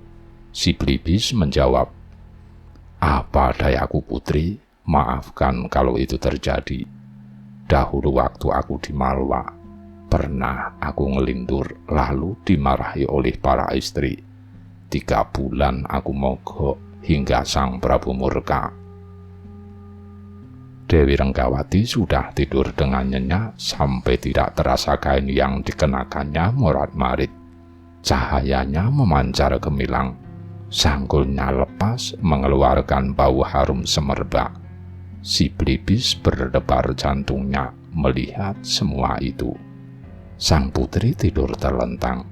A: Si Belibis menjawab, apa dayaku putri, maafkan kalau itu terjadi. Dahulu waktu aku di Malwa, pernah aku ngelindur lalu dimarahi oleh para istri. 3 bulan aku mogok hingga sang Prabu murka. Dewi Renggawati sudah tidur dengan nyenyak sampai tidak terasa kain yang dikenakannya morat-marit. Cahayanya memancar gemilang, sanggulnya lepas mengeluarkan bau harum semerbak. Si Belibis berdebar jantungnya melihat semua itu. Sang putri tidur terlentang.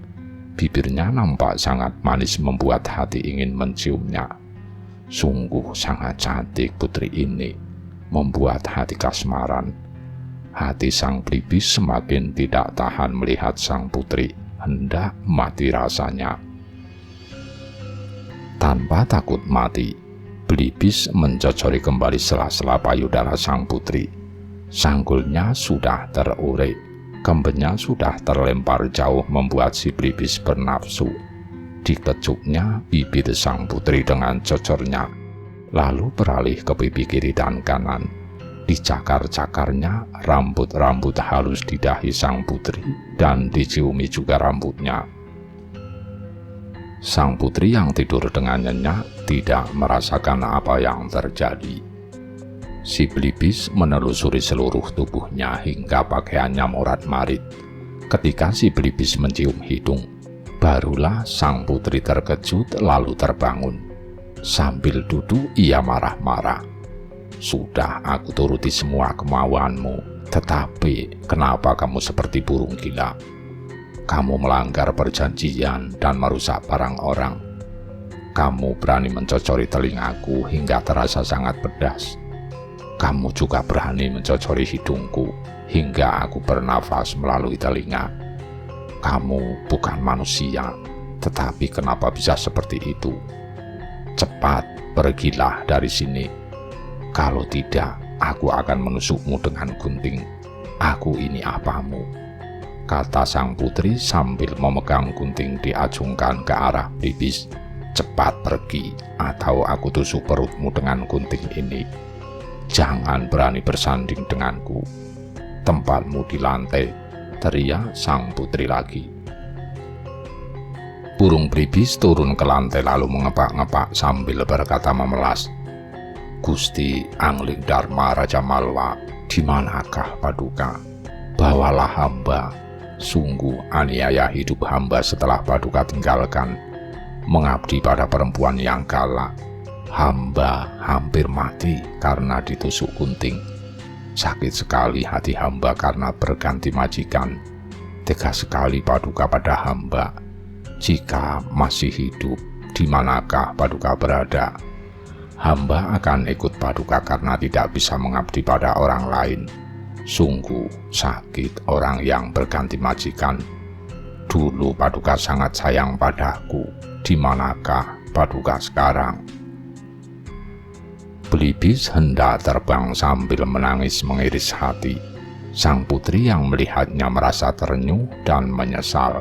A: Bibirnya nampak sangat manis membuat hati ingin menciumnya. Sungguh sangat cantik putri ini, membuat hati kasmaran. Hati sang Belibis semakin tidak tahan melihat sang putri, hendak mati rasanya. Tanpa takut mati, Belibis mencocori kembali sela-sela payudara sang putri. Sanggulnya sudah terurek, kembennya sudah terlempar jauh membuat si Belibis bernafsu. Dikecuknya bibir sang putri dengan cocornya, lalu beralih ke pipi kiri dan kanan. Dicakar-cakarnya rambut-rambut halus di dahi sang putri dan diciumi juga rambutnya. Sang putri yang tidur dengan nyenyak tidak merasakan apa yang terjadi. Si Belibis menelusuri seluruh tubuhnya hingga pakaiannya morat-marit. Ketika si Belibis mencium hidung, barulah sang putri terkejut lalu terbangun. Sambil duduk ia marah-marah. Sudah aku turuti semua kemauanmu, tetapi kenapa kamu seperti burung gila? Kamu melanggar perjanjian dan merusak barang orang. Kamu berani mencocori telingaku hingga terasa sangat pedas. Kamu juga berani mencocori hidungku hingga aku bernafas melalui telinga. Kamu bukan manusia, tetapi kenapa bisa seperti itu? Cepat pergilah dari sini. Kalau tidak, aku akan menusukmu dengan gunting. Aku ini apamu? Kata sang putri sambil memegang gunting diacungkan ke arah Belibis. Cepat pergi, atau aku tusuk perutmu dengan gunting ini. Jangan berani bersanding denganku. Tempatmu di lantai, teriak sang putri lagi. Burung Belibis turun ke lantai lalu mengepak-ngepak sambil berkata memelas, "Gusti Angling Dharma Raja Malwa, di manakah Paduka? Bawalah hamba. Sungguh aniaya hidup hamba setelah Paduka tinggalkan, mengabdi pada perempuan yang galak. Hamba hampir mati karena ditusuk gunting. Sakit sekali hati hamba karena berganti majikan. Tega sekali Paduka pada hamba. Jika masih hidup, di manakah Paduka berada? Hamba akan ikut Paduka karena tidak bisa mengabdi pada orang lain. Sungguh sakit orang yang berganti majikan. Dulu Paduka sangat sayang padaku. Di manakah Paduka sekarang?" Belibis hendak terbang sambil menangis mengiris hati. Sang putri yang melihatnya merasa terenyuh dan menyesal.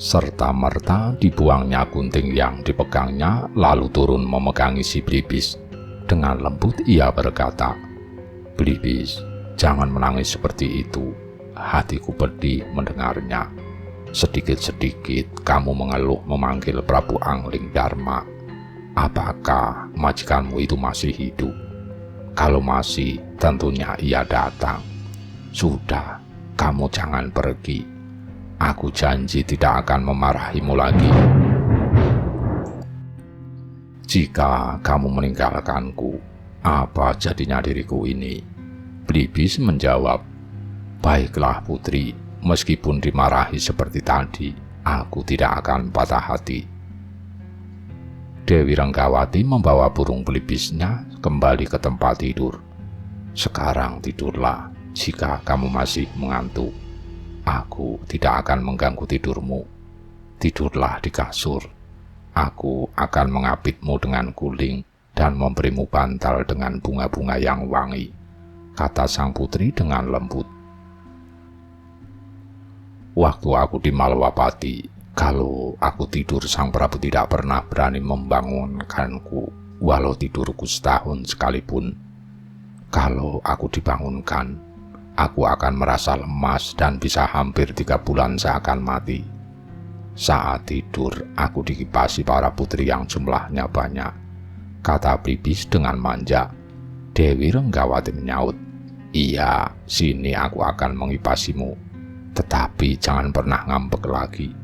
A: Serta-merta dibuangnya gunting yang dipegangnya, lalu turun memegangi si Belibis. Dengan lembut ia berkata, "Belibis, jangan menangis seperti itu. Hatiku pedih mendengarnya. Sedikit-sedikit kamu mengeluh memanggil Prabu Angling Dharma. Apakah majikanmu itu masih hidup? Kalau masih, tentunya ia datang. Sudah, kamu jangan pergi. Aku janji tidak akan memarahimu lagi. Jika kamu meninggalkanku, apa jadinya diriku ini?" Belibis menjawab, "Baiklah putri, meskipun dimarahi seperti tadi, aku tidak akan patah hati." Dewi Renggawati membawa burung Belibisnya kembali ke tempat tidur. "Sekarang tidurlah, jika kamu masih mengantuk. Aku tidak akan mengganggu tidurmu. Tidurlah di kasur. Aku akan mengapitmu dengan guling dan memberimu bantal dengan bunga-bunga yang wangi," kata sang putri dengan lembut. "Waktu aku di Malwapati, kalau aku tidur sang Prabu tidak pernah berani membangunkanku, walau tidurku setahun sekalipun. Kalau aku dibangunkan, aku akan merasa lemas dan bisa hampir 3 bulan seakan mati. Saat tidur, aku dikipasi para putri yang jumlahnya banyak," kata Belibis dengan manja. Dewi Renggawati menyaut, "Iya, sini aku akan mengipasimu. Tetapi jangan pernah ngambek lagi.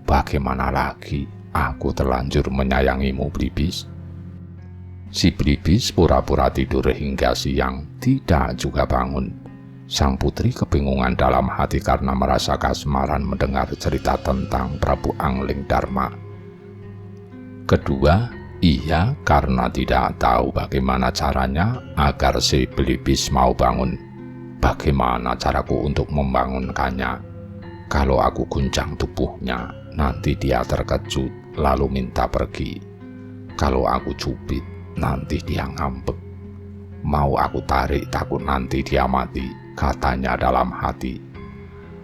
A: Bagaimana lagi, aku terlanjur menyayangimu, Belibis." Si Belibis pura-pura tidur hingga siang, tidak juga bangun. Sang putri kebingungan dalam hati karena merasa kasmaran mendengar cerita tentang Prabu Angling Dharma. Kedua, ia karena tidak tahu bagaimana caranya agar si Belibis mau bangun. Bagaimana caraku untuk membangunkannya? Kalau aku guncang tubuhnya, nanti dia terkejut lalu minta pergi. Kalau aku cubit, nanti dia ngambek. Mau aku tarik, takut nanti dia mati, katanya dalam hati.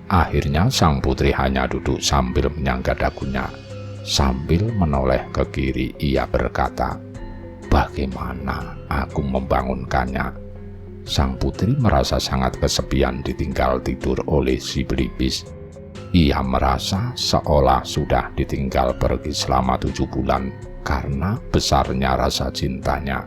A: Akhirnya sang putri hanya duduk sambil menyangga dagunya. Sambil menoleh ke kiri, ia berkata, "Bagaimana aku membangunkannya?" Sang putri merasa sangat kesepian ditinggal tidur oleh si Belibis. Ia merasa seolah sudah ditinggal pergi selama 7 bulan karena besarnya rasa cintanya.